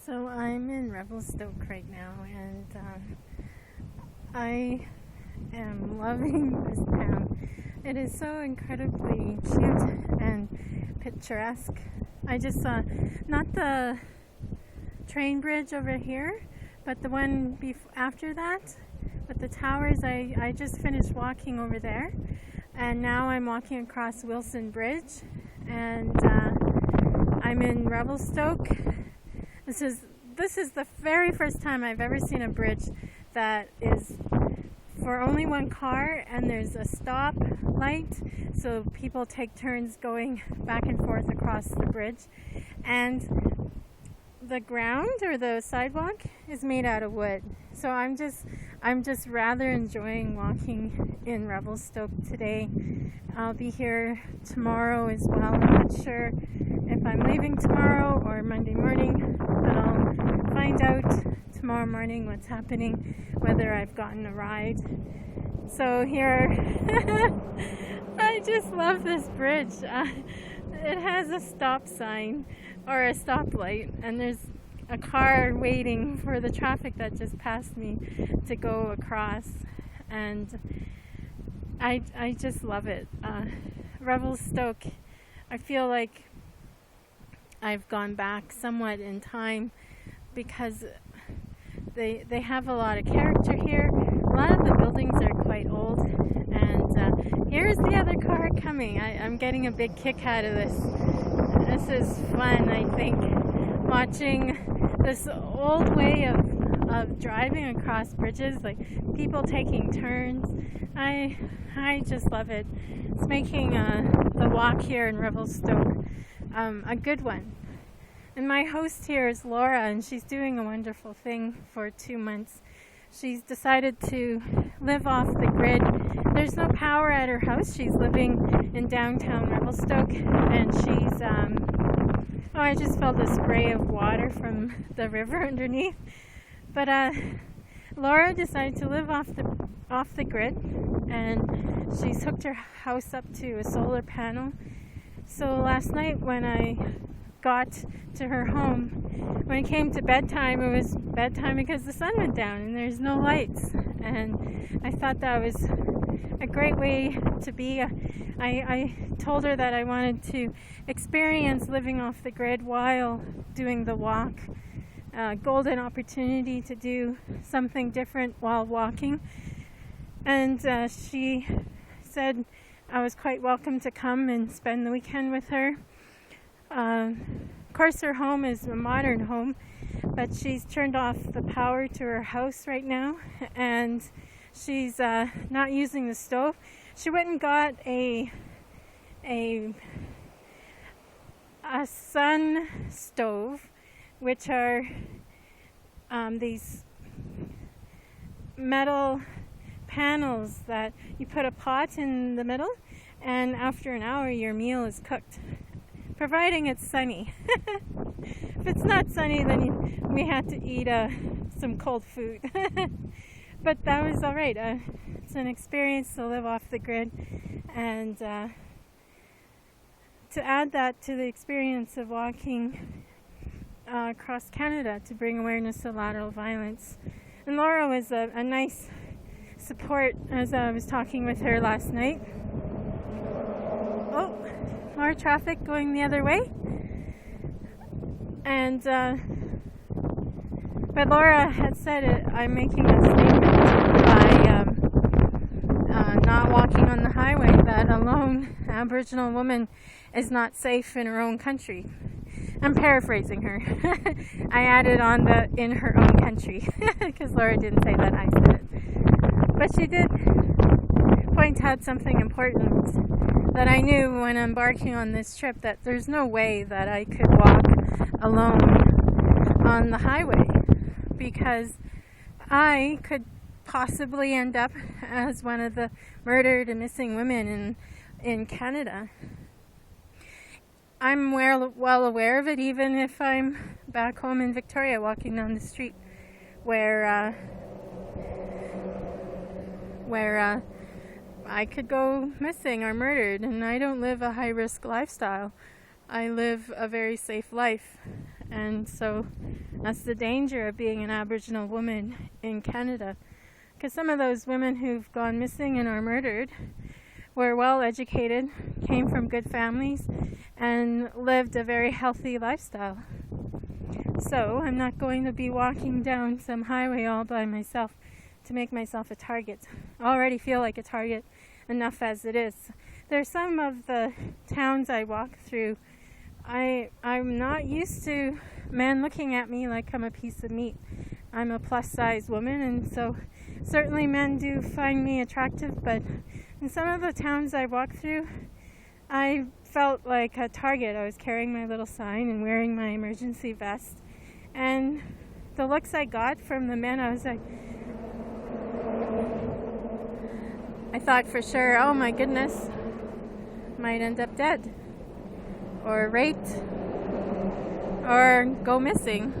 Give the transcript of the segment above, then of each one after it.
So I'm in Revelstoke right now, and I am loving this town. It is so incredibly cute and picturesque. I just saw not the train bridge over here, but the one after that with the towers. I just finished walking over there, and now I'm walking across Wilson Bridge, and I'm in Revelstoke. This is the very first time I've ever seen a bridge that is for only one car, and there's a stop light, so people take turns going back and forth across the bridge. And the ground or the sidewalk is made out of wood. So I'm just rather enjoying walking in Revelstoke today. I'll be here tomorrow as well. I'm not sure if I'm leaving tomorrow or Monday morning, but I'll find out tomorrow morning what's happening, whether I've gotten a ride. So here, I just love this bridge. It has a stop sign or a stoplight, and there's a car waiting for the traffic that just passed me to go across, and I just love it. Revelstoke, I feel like I've gone back somewhat in time because they have a lot of character here. A lot of the buildings are quite old, and here's the other car coming. I'm getting a big kick out of this. This is fun, I think, watching this old way of driving across bridges, like people taking turns. I just love it. It's making the walk here in Revelstoke a good one. And my host here is Laura, and she's doing a wonderful thing for 2 months. She's decided to live off the grid. There's no power at her house. She's living in downtown Revelstoke, and she's I just felt a spray of water from the river underneath. But Laura decided to live off the grid, and she's hooked her house up to a solar panel. So last night when I got to her home, when it came to bedtime, it was bedtime because the sun went down and there's no lights. And I thought that was a great way to be. I told her that I wanted to experience living off the grid while doing the walk. Golden opportunity to do something different while walking. And she said I was quite welcome to come and spend the weekend with her. Of course, her home is a modern home, but she's turned off the power to her house right now, and she's not using the stove. She went and got a sun stove, which are these metal panels that you put a pot in the middle, and after an hour your meal is cooked, providing it's sunny. If it's not sunny, then we had to eat some cold food. But that was all right. It's an experience to live off the grid, and to add that to the experience of walking across Canada to bring awareness to lateral violence. And Laura was a nice support as I was talking with her last night. Oh, more traffic going the other way. And but Laura had said I'm making a statement by not walking on the highway, that a lone Aboriginal woman is not safe in her own country. I'm paraphrasing her. I added on the in her own country because Laura didn't say that, I said it. But she did point out something important that I knew when embarking on this trip, that there's no way that I could walk alone on the highway, because I could possibly end up as one of the murdered and missing women in Canada. I'm well aware of it, even if I'm back home in Victoria walking down the street where I could go missing or murdered, and I don't live a high-risk lifestyle. I live a very safe life, And so that's the danger of being an Aboriginal woman in Canada. Because some of those women who've gone missing and are murdered were well educated, came from good families, and lived a very healthy lifestyle. So I'm not going to be walking down some highway all by myself to make myself a target. I already feel like a target enough as it is. There's some of the towns I walk through, I'm not used to men looking at me like I'm a piece of meat. I'm a plus-size woman, and so certainly men do find me attractive, but in some of the towns I walk through, I felt like a target. I was carrying my little sign and wearing my emergency vest, and the looks I got from the men, I was like, I thought for sure, oh my goodness, might end up dead or raped or go missing.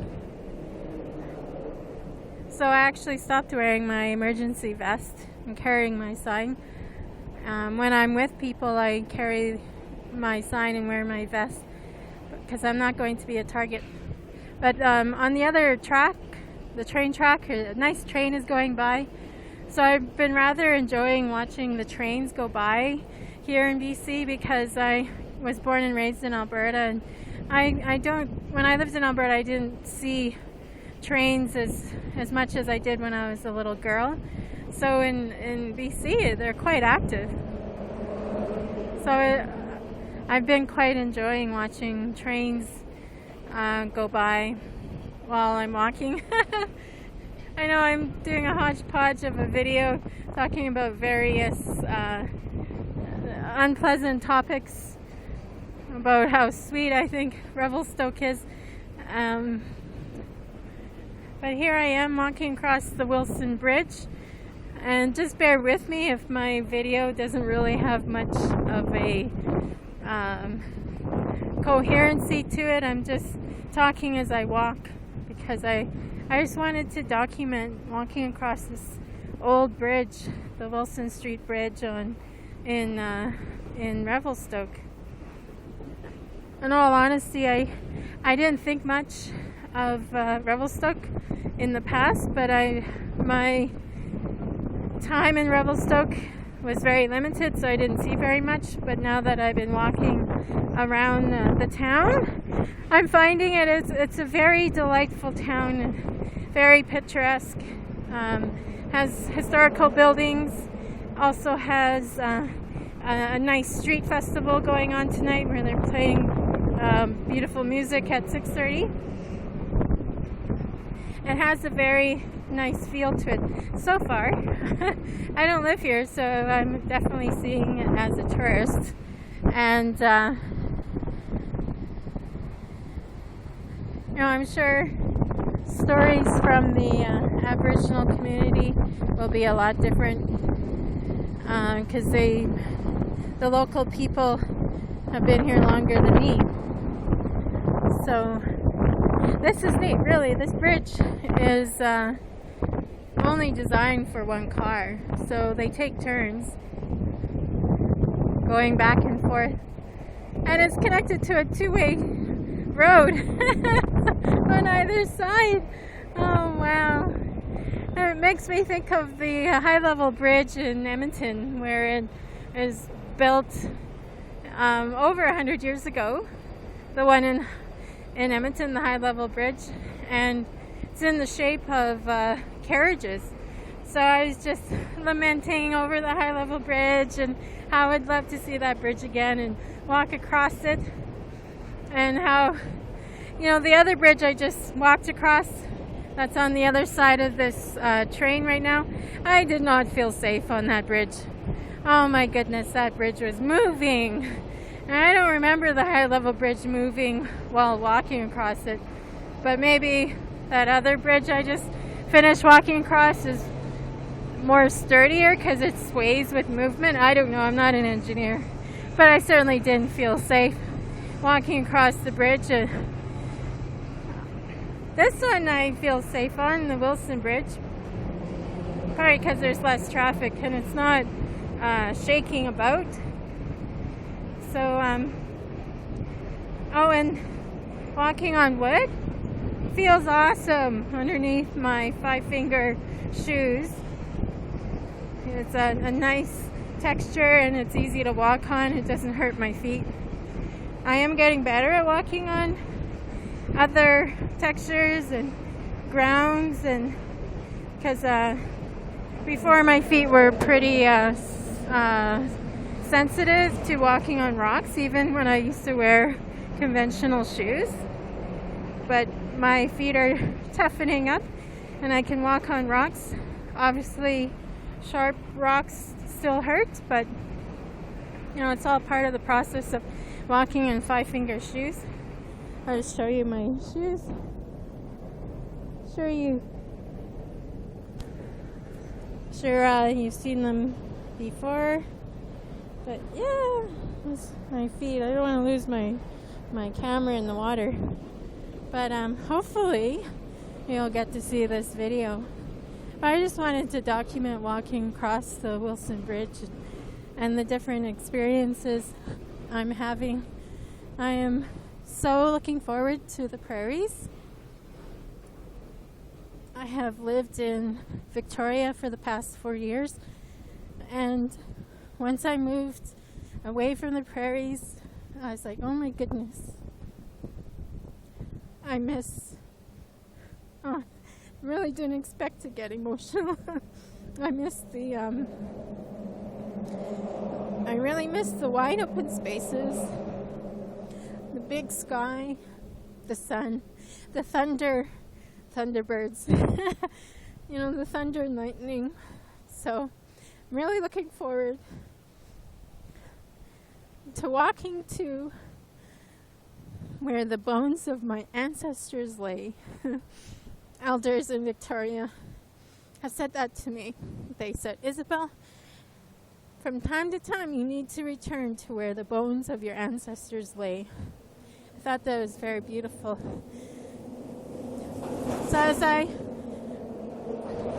So I actually stopped wearing my emergency vest and carrying my sign. When I'm with people, I carry my sign and wear my vest because I'm not going to be a target. But on the other track, the train track, a nice train is going by. So I've been rather enjoying watching the trains go by here in BC because I was born and raised in Alberta, and when I lived in Alberta, I didn't see trains as much as I did when I was a little girl. So in BC, they're quite active. So I've been quite enjoying watching trains go by while I'm walking. I know I'm doing a hodgepodge of a video talking about various unpleasant topics about how sweet I think Revelstoke is. But here I am walking across the Wilson Bridge, and just bear with me if my video doesn't really have much of a coherency to it. I'm just talking as I walk because I just wanted to document walking across this old bridge, the Wilson Street Bridge in Revelstoke. In all honesty, I didn't think much of Revelstoke in the past, but my time in Revelstoke was very limited, so I didn't see very much. But now that I've been walking around the town, I'm finding it's a very delightful town, and very picturesque. Has historical buildings, also has a nice street festival going on tonight where they're playing beautiful music at 6:30. It has a very nice feel to it so far. I don't live here, so I'm definitely seeing it as a tourist. And I'm sure stories from the Aboriginal community will be a lot different because the local people have been here longer than me. So this is neat, really. This bridge is only designed for one car, so they take turns going back and forth, and it's connected to a two-way road on either side. Oh wow. It makes me think of the high-level bridge in Edmonton, where it is built over 100 years ago, the one in Edmonton, the high-level bridge, and it's in the shape of carriages. So I was just lamenting over the high-level bridge and how I'd love to see that bridge again and walk across it, and how, the other bridge I just walked across, that's on the other side of this train right now, I did not feel safe on that bridge. Oh my goodness, that bridge was moving. And I don't remember the high-level bridge moving while walking across it. But maybe that other bridge I just finished walking across is more sturdier because it sways with movement. I don't know, I'm not an engineer. But I certainly didn't feel safe walking across the bridge. This one I feel safe on, the Wilson Bridge. Probably because there's less traffic and it's not shaking about. So, walking on wood feels awesome underneath my 5-finger shoes. It's a nice texture and it's easy to walk on. It doesn't hurt my feet. I am getting better at walking on other textures and grounds, and because before my feet were pretty sensitive to walking on rocks, even when I used to wear conventional shoes. But my feet are toughening up and I can walk on rocks. Obviously, sharp rocks still hurt, but you know, it's all part of the process of walking in 5-finger shoes. I'll just show you my shoes. Sure, you've seen them before, but yeah, that's my feet. I don't want to lose my camera in the water, but hopefully you'll get to see this video. I just wanted to document walking across the Wilson Bridge and the different experiences I'm having. I am so looking forward to the prairies. I have lived in Victoria for the past 4 years, and once I moved away from the prairies, I was like, oh my goodness, I really didn't expect to get emotional. I really miss the wide open spaces, the big sky, the sun, the thunderbirds, you know, the thunder and lightning. So I'm really looking forward to walking to where the bones of my ancestors lay. Elders in Victoria have said that to me. They said, Isabel, from time to time you need to return to where the bones of your ancestors lay. I thought that was very beautiful. So as I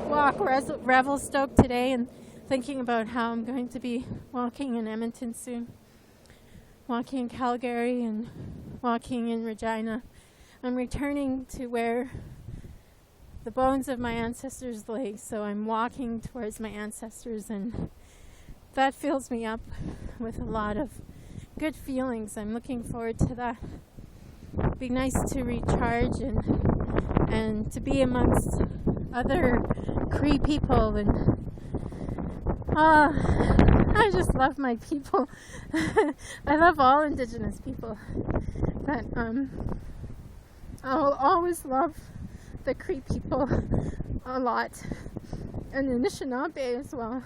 walk Revelstoke today and thinking about how I'm going to be walking in Edmonton soon, walking in Calgary and walking in Regina, I'm returning to where the bones of my ancestors lay. So I'm walking towards my ancestors, and that fills me up with a lot of good feelings. I'm looking forward to that. It'd be nice to recharge and to be amongst other Cree people, and I just love my people. I love all Indigenous people, but I will always love the Cree people a lot, and the Anishinaabe as well.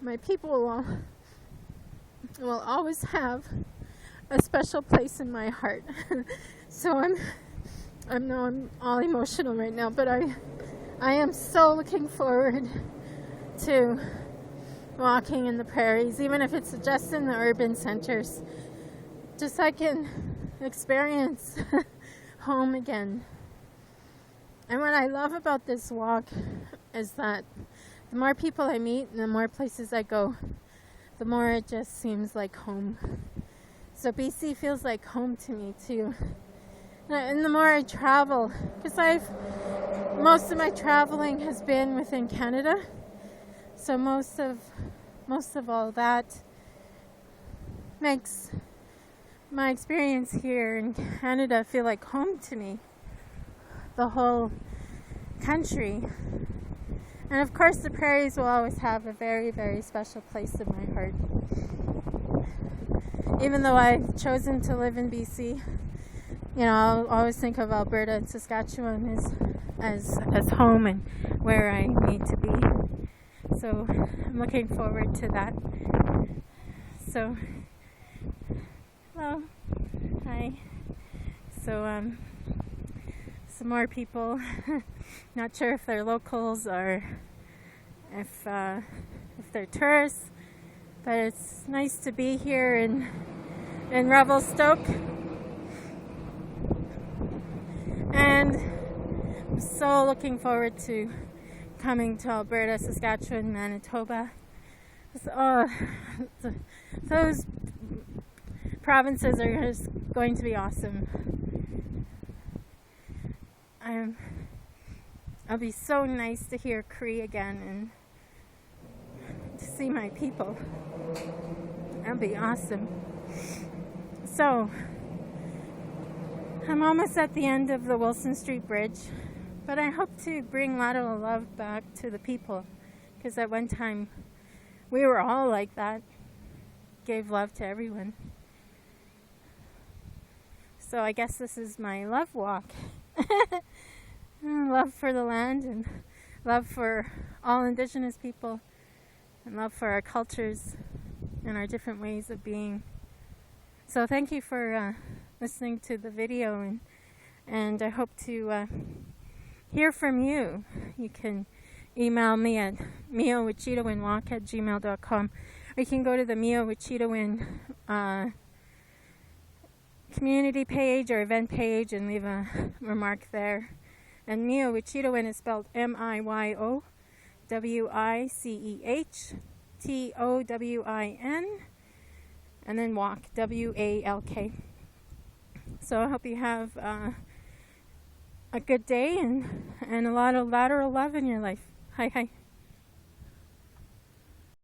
My people will always have a special place in my heart. So I'm all emotional right now, but I am so looking forward to walking in the prairies, even if it's just in the urban centers, just so I can experience home again. And what I love about this walk is that the more people I meet and the more places I go, the more it just seems like home. So BC feels like home to me too. And the more I travel, because most of my traveling has been within Canada, so most of all that makes my experience here in Canada feel like home to me, the whole country. And of course the prairies will always have a very, very special place in my heart. Even though I've chosen to live in BC, you know, I'll always think of Alberta and Saskatchewan as home and where I need to be. So I'm looking forward to that. So, hello, hi. So some more people. Not sure if they're locals or if they're tourists, but it's nice to be here in Revelstoke. And I'm so looking forward to coming to Alberta, Saskatchewan, Manitoba. Those provinces are just going to be awesome. It'll be so nice to hear Cree again and to see my people. That'll be awesome. So, I'm almost at the end of the Wilson Street Bridge, but I hope to bring lateral love back to the people, because at one time we were all like that, gave love to everyone. So I guess this is my love walk. Love for the land, and love for all Indigenous people, and love for our cultures and our different ways of being. So thank you for listening to the video, and I hope to hear from you. You can email me at Miyo-wîcêhtowin@gmail.com, or you can go to the Miyo-wîcêhtowin community page or event page and leave a remark there. And Miyo-wîcêhtowin is spelled Miyo-wîcêhtowin, and then walk, WALK. So I hope you have a good day and a lot of lateral love in your life. Hi.